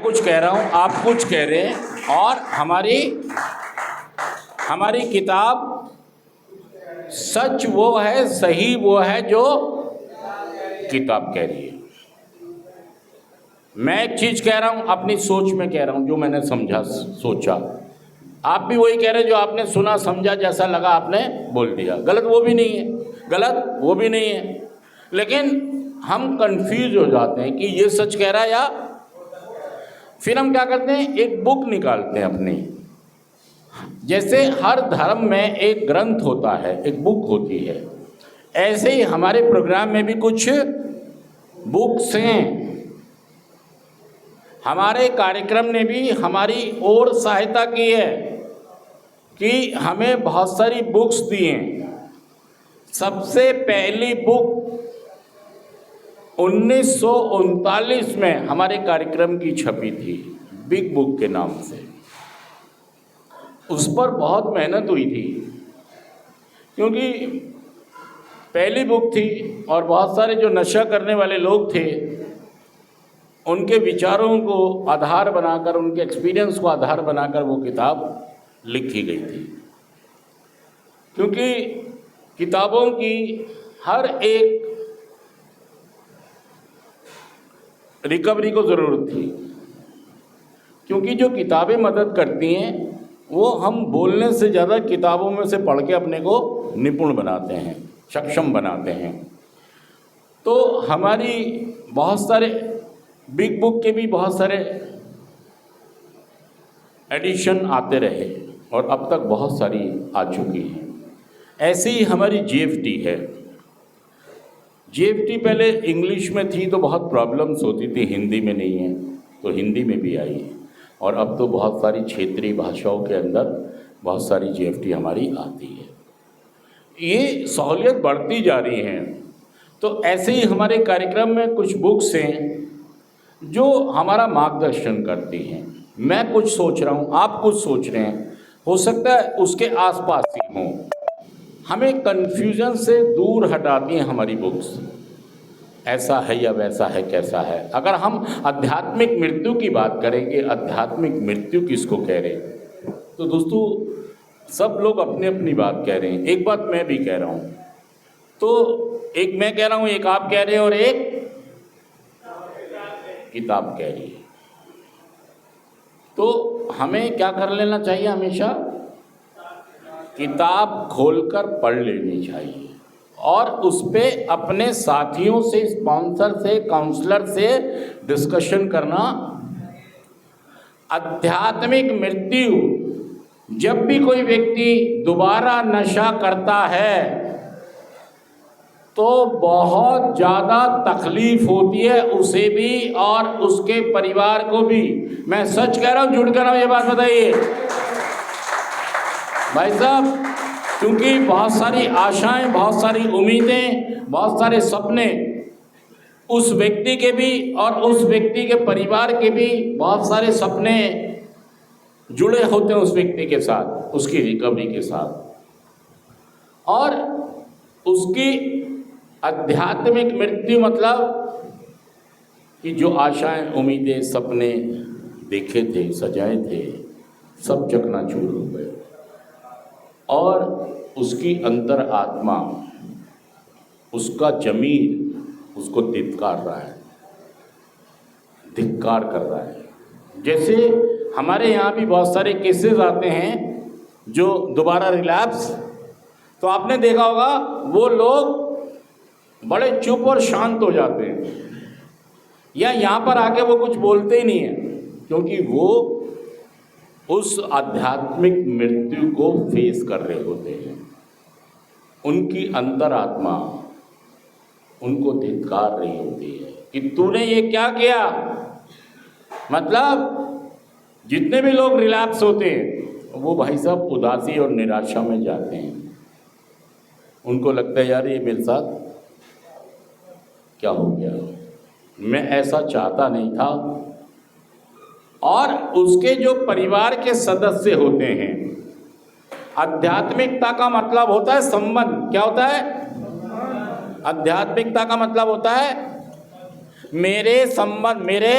कुछ कह रहा हूँ, आप कुछ कह रहे हैं, और हमारी किताब सच वो है, सही वो है जो किताब कह रही है। मैं एक चीज़ कह रहा हूँ, अपनी सोच में कह रहा हूँ, जो मैंने समझा सोचा। आप भी वही कह रहे हैं, जो आपने सुना समझा, जैसा लगा आपने बोल दिया। गलत वो भी नहीं है, गलत वो भी नहीं है, लेकिन हम कंफ्यूज हो जाते हैं कि ये सच कह रहा है या फिर हम क्या करते हैं, एक बुक निकालते हैं अपनी। जैसे हर धर्म में एक ग्रंथ होता है, एक बुक होती है, ऐसे ही हमारे प्रोग्राम में भी कुछ बुक्स हैं। हमारे कार्यक्रम ने भी हमारी और सहायता की है कि हमें बहुत सारी बुक्स दी हैं। सबसे पहली बुक 1939 में हमारे कार्यक्रम की छपी थी, बिग बुक के नाम से। उस पर बहुत मेहनत हुई थी, क्योंकि पहली बुक थी और बहुत सारे जो नशा करने वाले लोग थे, उनके विचारों को आधार बनाकर, उनके एक्सपीरियंस को आधार बनाकर वो किताब लिखी गई थी। क्योंकि किताबों की हर एक रिकवरी को ज़रूरत थी, क्योंकि जो किताबें मदद करती हैं वो हम बोलने से ज़्यादा किताबों में से पढ़ के अपने को निपुण बनाते हैं, सक्षम बनाते हैं। तो हमारी बहुत सारे बिग बुक के भी बहुत सारे एडिशन आते रहे और अब तक बहुत सारी आ चुकी हैं। ऐसे ही हमारी जीएफटी है। जीएफटी पहले इंग्लिश में थी तो बहुत प्रॉब्लम्स होती थी, हिंदी में नहीं है, तो हिंदी में भी आई है, और अब तो बहुत सारी क्षेत्रीय भाषाओं के अंदर बहुत सारी जीएफटी हमारी आती है। ये सहूलियत बढ़ती जा रही है। तो ऐसे ही हमारे कार्यक्रम में कुछ बुक्स हैं जो हमारा मार्गदर्शन करती हैं। मैं कुछ सोच रहा हूँ, आप कुछ सोच रहे हैं, हो सकता है उसके आसपास ही हों। हमें कन्फ्यूजन से दूर हटाती हैं हमारी बुक्स। ऐसा है या वैसा है, कैसा है। अगर हम आध्यात्मिक मृत्यु की बात करेंगे, आध्यात्मिक मृत्यु किसको कह रहे हैं, तो दोस्तों सब लोग अपनी अपनी बात कह रहे हैं। एक बात मैं भी कह रहा हूँ, तो एक मैं कह रहा हूँ, एक आप कह रहे हैं, और एक किताब कह रही है। तो हमें क्या कर लेना चाहिए, हमेशा किताब खोलकर पढ़ लेनी चाहिए और उस पे अपने साथियों से, स्पॉन्सर से, काउंसलर से डिस्कशन करना। आध्यात्मिक मृत्यु, जब भी कोई व्यक्ति दोबारा नशा करता है तो बहुत ज़्यादा तकलीफ होती है उसे भी और उसके परिवार को भी। मैं सच कह रहा हूँ, झूठ कह रहा हूँ, ये बात बताइए भाई साहब, क्योंकि बहुत सारी आशाएं, बहुत सारी उम्मीदें, बहुत सारे सपने उस व्यक्ति के भी और उस व्यक्ति के परिवार के भी बहुत सारे सपने जुड़े होते हैं उस व्यक्ति के साथ, उसकी रिकवरी के साथ। और उसकी आध्यात्मिक मृत्यु मतलब कि जो आशाएं, उम्मीदें, सपने देखे थे, सजाए थे, सब चकनाचूर हो गए और उसकी अंतर आत्मा, उसका जमीर उसको धिक्कार रहा है, धिक्कार कर रहा है। जैसे हमारे यहाँ भी बहुत सारे केसेस आते हैं जो दोबारा रिलैप्स, तो आपने देखा होगा वो लोग बड़े चुप और शांत हो जाते हैं, या यहाँ पर आके वो कुछ बोलते ही नहीं हैं, क्योंकि वो उस आध्यात्मिक मृत्यु को फेस कर रहे होते हैं। उनकी अंतरात्मा उनको धिक्कार रही होती है कि तूने ये क्या किया। मतलब जितने भी लोग रिलैप्स होते हैं वो भाई साहब उदासी और निराशा में जाते हैं। उनको लगता है यार ये मेरे साथ क्या हो गया, मैं ऐसा चाहता नहीं था। और उसके जो परिवार के सदस्य होते हैं, आध्यात्मिकता का मतलब होता है संबंध। क्या होता है? आध्यात्मिकता का मतलब होता है मेरे संबंध, मेरे